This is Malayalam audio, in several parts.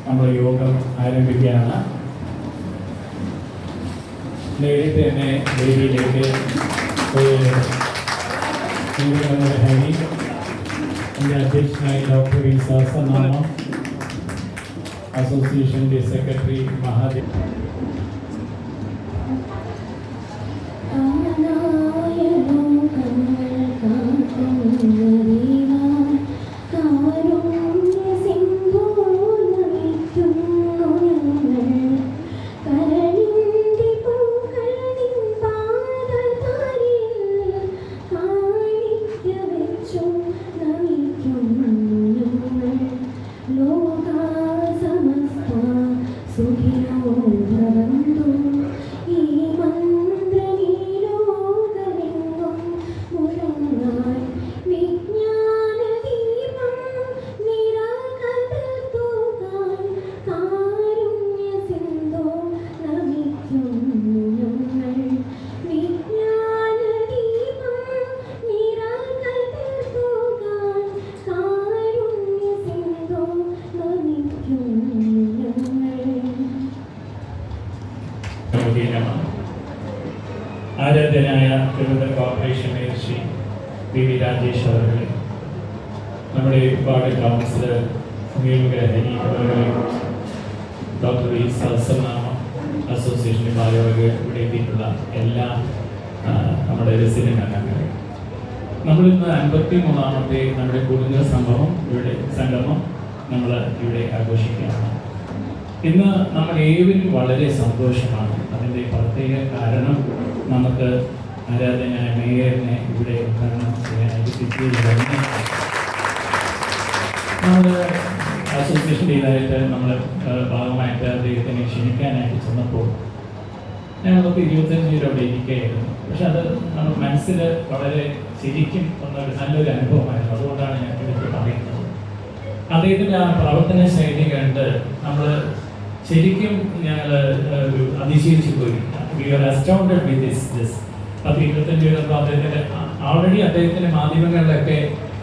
നമ്മൾ യോഗം ആരംഭിക്കുകയാണ്. നേരിട്ട് തന്നെ വേദിയിലേക്ക് ഹരി എൻ്റെ അധ്യക്ഷനായി ഡോക്ടർ വി സഹസ്രനാമം അസോസിയേഷൻ്റെ സെക്രട്ടറി മഹാദേവ് ആരാധ്യനായ Thiruvananthapuram corporation mayor Shri P V Rajesh അവരുടെ, നമ്മുടെ വാർഡ് കൗൺസിലർ ഹരി അവരുടെ, ഡോക്ടർ വി സഹസ്രനാമം അസോസിയേഷൻ്റെ ഭാരവാഹികൾ, ഇവിടെ എത്തിയിട്ടുള്ള എല്ലാ നമ്മുടെ റെസിഡന്റ് അംഗങ്ങൾ, നമ്മളിന്ന് 53ാമത്തെ നമ്മുടെ കുടുംബ സംഗമം നമ്മൾ ഇവിടെ ആഘോഷിക്കുകയാണ്. ഇന്ന് നമ്മൾ ഏവരും വളരെ സന്തോഷമാണ്. അതിൻ്റെ പ്രത്യേക കാരണം നമുക്ക് ആരാധനായ മേയറിനെ ഇവിടെ ഉദ്ഘാടനം ചെയ്യാനായിട്ട് കിട്ടിയത്. നമ്മൾ അസോസിയേഷൻ്റെ ഇതായിട്ട് നമ്മൾ ഭാഗമായിട്ട് അദ്ദേഹത്തിനെ ക്ഷണിക്കാനായിട്ട് ചെന്നപ്പോൾ ഞങ്ങൾക്ക് 25 രൂപ ഇരിക്കുകയായിരുന്നു. പക്ഷെ അത് നമ്മൾ മനസ്സിൽ വളരെ ശരിക്കും നല്ലൊരു അനുഭവമായിരുന്നു. അതുകൊണ്ടാണ് ഞാൻ എടുത്ത് പറയുന്നത്. അദ്ദേഹത്തിൻ്റെ ആ പ്രവർത്തന ശൈലി കണ്ട് നമ്മൾ ശരിക്കും ഞങ്ങൾ അതിശയിച്ചു പോയി. We are astounded with this. 25 അദ്ദേഹത്തിൻ്റെ ഓൾറെഡി അദ്ദേഹത്തിൻ്റെ മാധ്യമങ്ങളിലൊക്കെ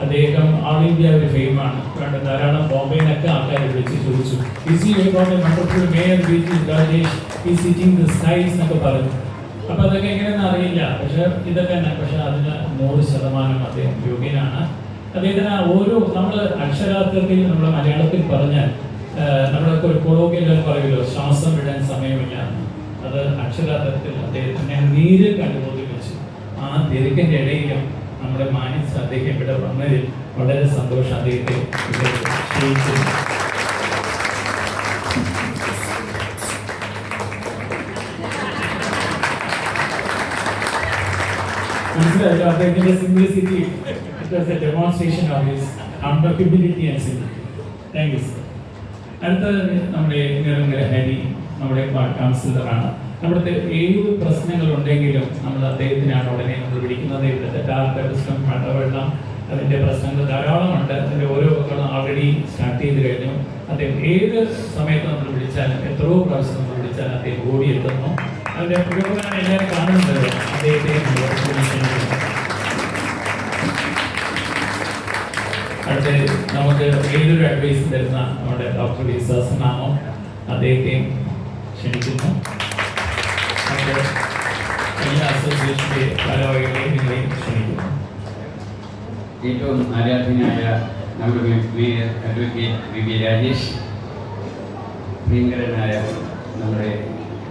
അദ്ദേഹം ഓൾ ഇന്ത്യ ഒരു ഫെയിമാണ്. ധാരാളം ബോംബെയിലൊക്കെ ആൾക്കാർ വിളിച്ച് ചോദിച്ചു, എന്നൊക്കെ പറഞ്ഞു. അപ്പൊ അതൊക്കെ എങ്ങനെയെന്ന് അറിയില്ല. പക്ഷെ ഇതൊക്കെ പക്ഷെ അതിന് 100% അദ്ദേഹം യോഗ്യനാണ്. അദ്ദേഹത്തിന് ഓരോ നമ്മൾ അക്ഷരാർത്ഥത്തിൽ നമ്മൾ മലയാളത്തിൽ പറഞ്ഞാൽ നമ്മളൊക്കെ ഒരു കൊളോക്കിയൽ പറയുമല്ലോ, ശ്വാസം വിടാൻ സമയമില്ല. അത് അക്ഷരാർത്ഥത്തിൽ അദ്ദേഹത്തിനെ നേരിൽ അനുഭവത്തിൽ വെച്ചു. ആ തിരക്കിൻ്റെ ഇടയിലും നമ്മുടെ മാനിച്ച് അദ്ദേഹം ഇവിടെ വന്നതിൽ വളരെ സന്തോഷം. അദ്ദേഹത്തെ മനസ്സിലായല്ലോ. അദ്ദേഹത്തിന്റെ simplicity, it was a demonstration of his humility and simplicity. Thank you, sir. അടുത്ത നമ്മുടെ ഹരി നമ്മുടെ കൗൺസിലറാണ്. നമ്മുടെ ഏത് പ്രശ്നങ്ങളുണ്ടെങ്കിലും നമ്മൾ അദ്ദേഹത്തിനാണ് ഉടനെ നമ്മൾ വിളിക്കുന്നത്. ഇവിടുത്തെ ടാറിൻ്റെ പ്രശ്നം, മഴവെള്ളം, അതിൻ്റെ പ്രശ്നങ്ങൾ ധാരാളമുണ്ട്. അതിൻ്റെ ഓരോ ആൾറെഡി സ്റ്റാർട്ട് ചെയ്ത് കഴിഞ്ഞു. അദ്ദേഹം ഏത് സമയത്ത് നമ്മൾ വിളിച്ചാലും, എത്രയോ പ്രാവശ്യം നമ്മൾ വിളിച്ചാലും അദ്ദേഹം ഓടിയെത്തുന്നു. അതിൻ്റെ പുരോഗമനം എല്ലാവരും കാണുന്നത് അദ്ദേഹത്തെ. അടുത്ത നമുക്ക് ഏതൊരു അഡ്വൈസ് തരുന്ന നമ്മുടെ ഡോക്ടർ വി സഹസ്രനാമം അദ്ദേഹത്തെയും ക്ഷണിക്കുന്നു. എല്ലാ അസോസിയേഷൻ്റെ ഭാരവാഹികളെയും നിങ്ങളെയും ക്ഷണിക്കുന്നു. ഏറ്റവും ആരാധനായ നമ്മുടെ mayor advocate V V Rajesh, പ്രിയങ്കരനായ നമ്മുടെ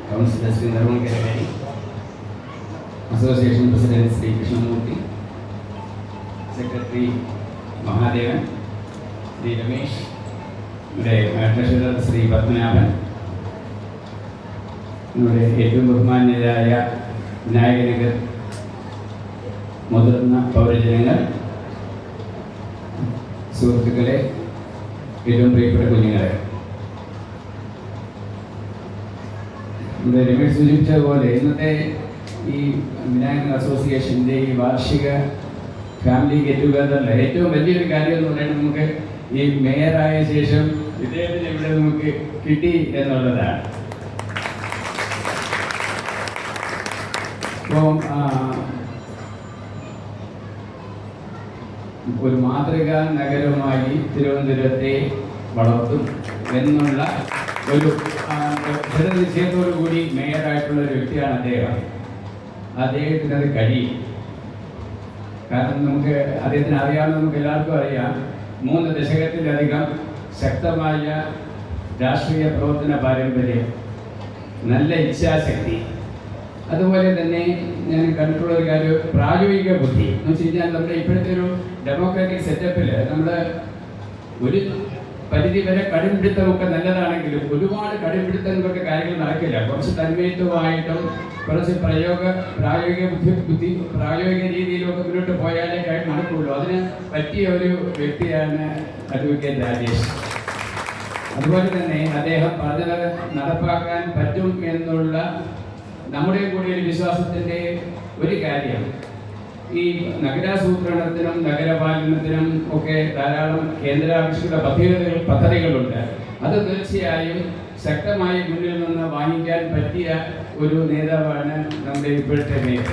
councillor Shri Nirmal Hari, association president Shri Krishnamoorthy, secretary Mahadevan, Shri Ramesh, നമ്മുടെ ട്രഷറർ ശ്രീ പത്മനാഭൻ, നമ്മുടെ ഏറ്റവും ബഹുമാന്യരായ വിനായകനഗർ മുതിർന്ന പൗരജനങ്ങൾ, സുഹൃത്തുക്കളെ, ഏറ്റവും പ്രിയപ്പെട്ട കുഞ്ഞുങ്ങളെ, നമ്മുടെ രമേശ് സൂചിപ്പിച്ച പോലെ ഇന്നത്തെ ഈ വിനായകൻ അസോസിയേഷൻ്റെ ഈ വാർഷിക ഫാമിലി ഗെറ്റ് ടുഗദറിൽ ഏറ്റവും വലിയൊരു കാര്യം എന്ന് പറയുന്നത് നമുക്ക് ഈ മേയറായ ശേഷം ഇദ്ദേഹത്തിന് ഇവിടെ നമുക്ക് കിട്ടി എന്നുള്ളതാണ്. അപ്പം ഒരു മാതൃകാ നഗരമായി തിരുവനന്തപുരത്തെ വളർത്തും എന്നുള്ള ഒരു ദൃഢനിശ്ചയത്തോടു കൂടി മേയറായിട്ടുള്ള ഒരു വ്യക്തിയാണ് അദ്ദേഹം. അദ്ദേഹത്തിന് അത് കഴിയും. കാരണം നമുക്ക് അദ്ദേഹത്തിന് അറിയാവുന്ന നമുക്ക് എല്ലാവർക്കും അറിയാം, 3 ദശകത്തിലധികം ശക്തമായ രാഷ്ട്രീയ പ്രവർത്തന പാരമ്പര്യം, നല്ല ഇച്ഛാശക്തി, അതുപോലെ തന്നെ ഞാൻ കണ്ടിട്ടുള്ള ഒരു കാര്യം പ്രായോഗിക ബുദ്ധി എന്ന് വെച്ച് കഴിഞ്ഞാൽ നമ്മുടെ ഇപ്പോഴത്തെ ഒരു ഡെമോക്രാറ്റിക് സെറ്റപ്പിൽ നമ്മൾ ഒരു പരിധി വരെ കടുംപിടുത്തമൊക്കെ നല്ലതാണെങ്കിലും ഒരുപാട് കടുംപിടുത്തങ്ങളൊക്കെ കാര്യങ്ങൾ നടക്കില്ല. കുറച്ച് തന്മയത്വമായിട്ടും കുറച്ച് പ്രായോഗിക രീതിയിലൊക്കെ മുന്നോട്ട് പോയാലേ കാര്യം നടക്കുള്ളൂ. അതിന് പറ്റിയ ഒരു വ്യക്തിയാണ് അഡ്വക്കേറ്റ് രാജേഷ്. അതുപോലെ തന്നെ അദ്ദേഹം പറഞ്ഞത് നടപ്പാക്കാൻ പറ്റും എന്നുള്ള നമ്മുടെ കൂടി ഒരു വിശ്വാസത്തിൻ്റെ ഒരു കാര്യം, ഈ നഗരാസൂത്രണത്തിനും നഗരപാലനത്തിനും ഒക്കെ ധാരാളം കേന്ദ്രാവിഷ്കൃത പദ്ധതികളുണ്ട്. അത് തീർച്ചയായും ശക്തമായി മുന്നിൽ നിന്ന് വാങ്ങിക്കാൻ പറ്റിയ ഒരു നേതാവാണ് നമ്മുടെ ഇപ്പോഴത്തെ മേയർ.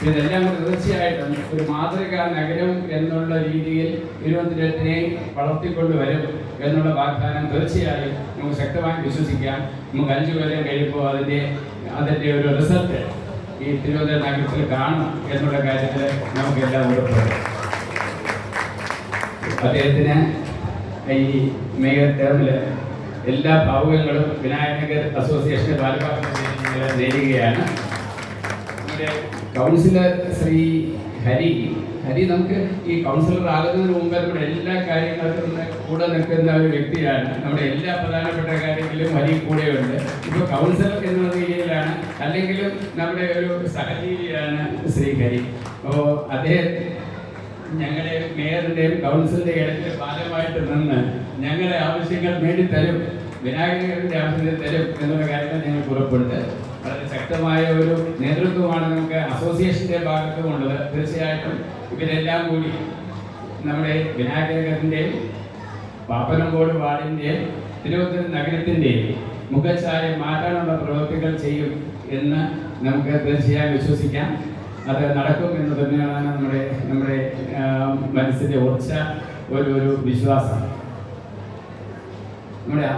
ഇതെല്ലാം കൂടി തീർച്ചയായിട്ടും ഒരു മാതൃകാ നഗരം എന്നുള്ള രീതിയിൽ തിരുവനന്തപുരത്തിനെ വളർത്തിക്കൊണ്ടുവരും എന്നുള്ള വാഗ്ദാനം തീർച്ചയായും നമുക്ക് ശക്തമായി വിശ്വസിക്കാം. നമുക്ക് 5 കൊല്ലം കഴിയുമ്പോൾ അതിൻ്റെ ഒരു റിസൾട്ട് ഈ തിരുവനന്തപുരം നഗരത്തിൽ കാണും എന്നുള്ള കാര്യത്തിൽ നമുക്കെല്ലാം ഉറപ്പുണ്ട്. അദ്ദേഹത്തിന് ഈ മേയർ ടേമിൽ എല്ലാ ഭാവുകങ്ങളും വിനായകനഗർ അസോസിയേഷന്റെ ഭാരവാഹികൾ നേരുകയാണ്. നമ്മുടെ കൗൺസിലർ ശ്രീ ഹരി നമുക്ക് ഈ കൗൺസിലർ ആകുന്നതിന് മുമ്പ് നമ്മുടെ എല്ലാ കാര്യങ്ങൾക്കും കൂടെ നിൽക്കുന്ന ഒരു വ്യക്തിയാണ്. നമ്മുടെ എല്ലാ പ്രധാനപ്പെട്ട കാര്യങ്ങളിലും ഹരി കൂടെയുണ്ട്. ഇപ്പോൾ കൗൺസിലർ എന്നുള്ള രീതിയിലാണ്, അല്ലെങ്കിലും നമ്മുടെ ഒരു സഹജീവിയാണ് ശ്രീ ഹരി. അപ്പോൾ അദ്ദേഹം ഞങ്ങളുടെ മേയറിൻ്റെയും കൗൺസിലിൻ്റെ ഇടയ്ക്ക് ഭാഗമായിട്ട് നിന്ന് ഞങ്ങളുടെ ആവശ്യങ്ങൾ നേടിത്തരും, വിനായകരുടെ ആവശ്യങ്ങൾ തരും എന്നുള്ള കാര്യങ്ങൾ ഞങ്ങൾക്ക് ഉറപ്പുണ്ട്. വളരെ ശക്തമായ ഒരു നേതൃത്വമാണ് നമുക്ക് അസോസിയേഷൻ്റെ ഭാഗത്തുമുള്ളത്. തീർച്ചയായിട്ടും ഇവരെല്ലാം കൂടി നമ്മുടെ വിനായകൻ്റെയും പാപ്പനംകോട് വാർഡിൻ്റെയും തിരുവനന്തപുരം നഗരത്തിൻ്റെയും മുഖച്ഛായ മാറ്റാനുള്ള പ്രവൃത്തികൾ ചെയ്യും എന്ന് നമുക്ക് തീർച്ചയായും വിശ്വസിക്കാം. അത് നടക്കും എന്ന് തന്നെയാണ് നമ്മുടെ മനസ്സിൻ്റെ ഉറച്ച ഒരു വിശ്വാസം. നമ്മുടെ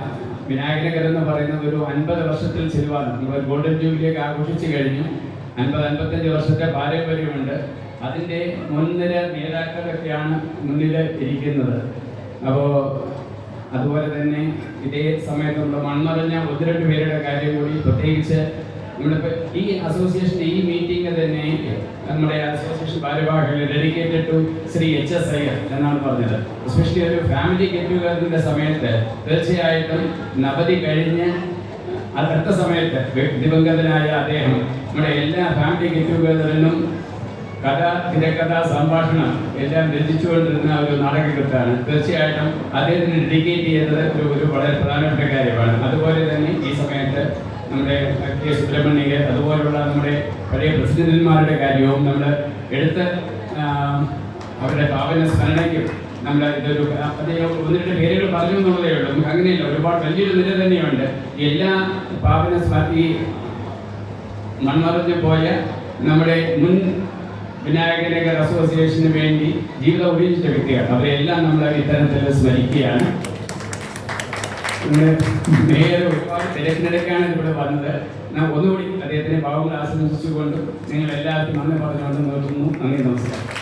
വിനായകനഗർ എന്ന് പറയുന്നത് ഒരു 50 വർഷത്തിൽ ചെലവാണ്. നമ്മൾ ഗോൾഡൻ ജൂബിലിയൊക്കെ ആഘോഷിച്ചു കഴിഞ്ഞു. 50-55 വർഷത്തെ പാരമ്പര്യമുണ്ട്. അതിൻ്റെ മുൻനിര നേതാക്കളൊക്കെയാണ് മുന്നിൽ ഇരിക്കുന്നത്. അപ്പോൾ അതുപോലെ തന്നെ ഇതേ സമയത്തുള്ള മൺമറഞ്ഞ 1-2 പേരുടെ കാര്യം കൂടി പ്രത്യേകിച്ച് നമ്മളിപ്പോൾ ഈ അസോസിയേഷൻ്റെ ഈ മീറ്റിംഗ് തന്നെ നമ്മുടെ അസോസിയേഷൻ ഭാരവാഹികൾ dedicated to Shri HS Iyer എന്നാണ് പറഞ്ഞത്. എസ്പെഷ്യലി ഒരു ഫാമിലി ഗെറ്റ് ടുഗദറിൻ്റെ സമയത്ത് തീർച്ചയായിട്ടും നവതി കഴിഞ്ഞ് അടുത്ത സമയത്ത് ദിവംഗതനായ അദ്ദേഹം നമ്മുടെ എല്ലാ ഫാമിലി ഗെറ്റ് ടുഗദറിനും കഥ, തിരക്കഥ, സംഭാഷണം എല്ലാം രചിച്ചുകൊണ്ടിരുന്ന ഒരു നാടകകൃത്താണ്. തീർച്ചയായിട്ടും അദ്ദേഹത്തിന് ഡെഡിക്കേറ്റ് ചെയ്തത് ഒരു വളരെ പ്രധാനപ്പെട്ട കാര്യമാണ്. അതുപോലെ തന്നെ ഈ സമയത്ത് നമ്മുടെ K. സുബ്രഹ്മണ്യ അതുപോലുള്ള നമ്മുടെ പഴയ പ്രസിഡന്റുമാരുടെ കാര്യവും നമ്മൾ എടുത്ത് അവരുടെ പാവന സ്മരണയ്ക്കും നമ്മൾ ഇതൊരു 1-2 പേരുകൾ പറഞ്ഞു എന്നുള്ളതേ ഉള്ളൂ. നമുക്ക് അങ്ങനെയല്ല, ഒരുപാട് വലിയൊരു നില തന്നെയുണ്ട്. എല്ലാ പാവന ഈ മൺമറഞ്ഞു പോയ നമ്മുടെ മുൻ വിനായകനഗർ അസോസിയേഷന് വേണ്ടി ജീവിതം ഉപയോഗിച്ച വ്യക്തിയാണ്. അവരെല്ലാം നമ്മൾ ഇത്തരത്തിൽ സ്മരിക്കുകയാണ്. മേയർ ഒരുപാട് തിരക്കിനിടയ്ക്കാണ് ഇവിടെ വന്നത്. ഞാൻ ഒന്നുകൂടി അദ്ദേഹത്തിന് ഭാവങ്ങൾ ആശംസിച്ചുകൊണ്ട് നിങ്ങൾ എല്ലാവർക്കും നന്ദി പറഞ്ഞുകൊണ്ട് നിർത്തുന്നു. നന്ദി, നമസ്കാരം.